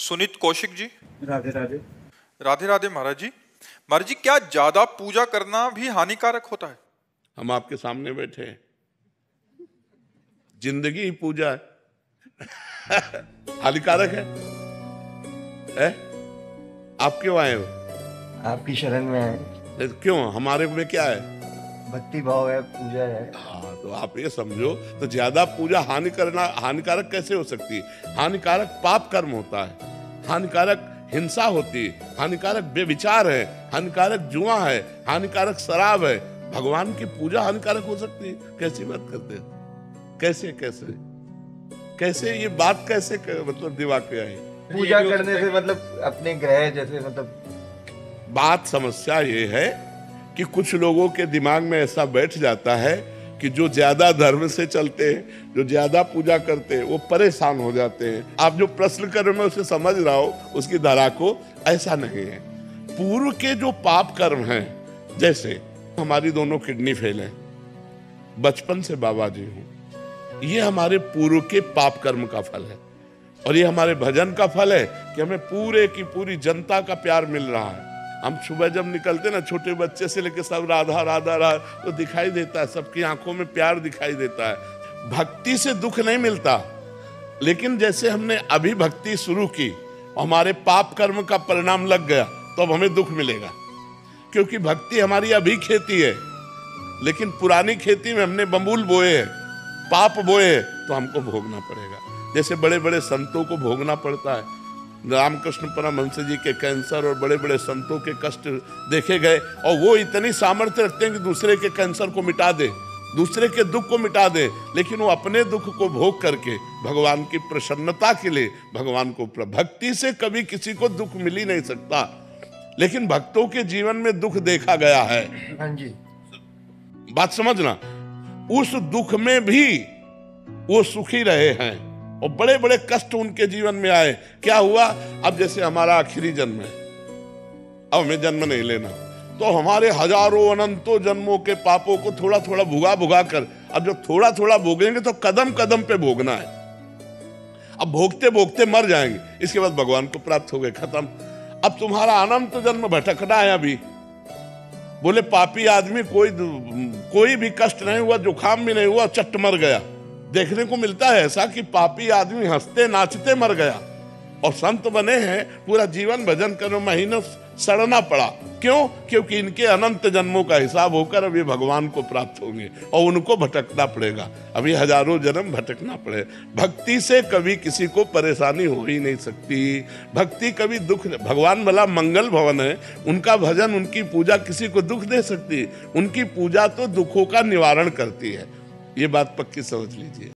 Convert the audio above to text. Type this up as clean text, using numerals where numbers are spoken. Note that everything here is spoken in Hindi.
सुनीत कौशिक जी। राधे राधे। राधे राधे महाराज जी। महाराज जी, क्या ज्यादा पूजा करना भी हानिकारक होता है? हम आपके सामने बैठे हैं, जिंदगी ही पूजा है। हानिकारक है? आप क्यों आए हो? आपकी शरण में है। क्यों? हमारे में क्या है? भक्ति भाव है, पूजा है। हाँ, तो आप ये समझो, तो ज्यादा पूजा हानिकारक कैसे हो सकती है? हानिकारक पाप कर्म होता है, हानिकारक हिंसा होती है, हानिकारक बेविचार है, हानिकारक जुआ है, हानिकारक शराब है। भगवान की पूजा हानिकारक हो सकती है? कैसी बात करते हैं? कैसे ये बात कैसे मतलब दिमाग में आई? पूजा करने से मतलब अपने ग्रह जैसे मतलब बात समस्या ये है कि कुछ लोगों के दिमाग में ऐसा बैठ जाता है कि जो ज्यादा धर्म से चलते हैं, जो ज्यादा पूजा करते हैं, वो परेशान हो जाते हैं। आप जो प्रश्न कर रहे हो मैं उसे समझ रहा हूं, उसकी धारा को। ऐसा नहीं है। पूर्व के जो पाप कर्म हैं, जैसे हमारी दोनों किडनी फेल है, बचपन से बाबा जी हूं, ये हमारे पूर्व के पाप कर्म का फल है। और ये हमारे भजन का फल है कि हमें पूरे की पूरी जनता का प्यार मिल रहा है। हम सुबह जब निकलते ना, छोटे बच्चे से लेकर सब राधा राधा राधा, तो दिखाई देता है, सबकी आंखों में प्यार दिखाई देता है। भक्ति से दुख नहीं मिलता, लेकिन जैसे हमने अभी भक्ति शुरू की, हमारे पाप कर्म का परिणाम लग गया, तो अब हमें दुख मिलेगा, क्योंकि भक्ति हमारी अभी खेती है। लेकिन पुरानी खेती में हमने बबूल बोए हैं, पाप बोए, तो हमको भोगना पड़ेगा। जैसे बड़े बड़े संतों को भोगना पड़ता है। रामकृष्ण परमहंस जी के कैंसर और बड़े बड़े संतों के कष्ट देखे गए, और वो इतनी सामर्थ्य रखते हैं कि दूसरे के कैंसर को मिटा दे, दूसरे के दुख को मिटा दे, लेकिन वो अपने दुख को भोग करके भगवान की प्रसन्नता के लिए भगवान को भक्ति से कभी किसी को दुख मिल ही नहीं सकता। लेकिन भक्तों के जीवन में दुख देखा गया है। हाँ जी, बात समझना। उस दुख में भी वो सुखी रहे हैं और बड़े बड़े कष्ट उनके जीवन में आए। क्या हुआ? अब जैसे हमारा आखिरी जन्म है, अब हमें जन्म नहीं लेना, तो हमारे हजारों अनंतों जन्मों के पापों को थोड़ा थोड़ा भुगा कर, अब जब थोड़ा थोड़ा भोगेंगे तो कदम कदम पे भोगना है। अब भोगते भोगते मर जाएंगे, इसके बाद भगवान को प्राप्त हो गए, खत्म। अब तुम्हारा अनंत जन्म भटकना है। अभी बोले पापी आदमी कोई भी कष्ट नहीं हुआ, जुकाम भी नहीं हुआ, चट मर गया। देखने को मिलता है ऐसा कि पापी आदमी हंसते नाचते मर गया, और संत बने हैं, पूरा जीवन भजन करने, महीनों सड़ना पड़ा। क्यों? क्योंकि इनके अनंत जन्मों का हिसाब होकर अभी भगवान को प्राप्त होंगे, और उनको भटकना पड़ेगा, अभी हजारों जन्म भटकना पड़ेगा। भक्ति से कभी किसी को परेशानी हो ही नहीं सकती। भक्ति कभी दुख, भगवान भला मंगल भवन है, उनका भजन, उनकी पूजा किसी को दुख दे सकती है? उनकी पूजा तो दुखों का निवारण करती है। ये बात पक्की समझ लीजिए।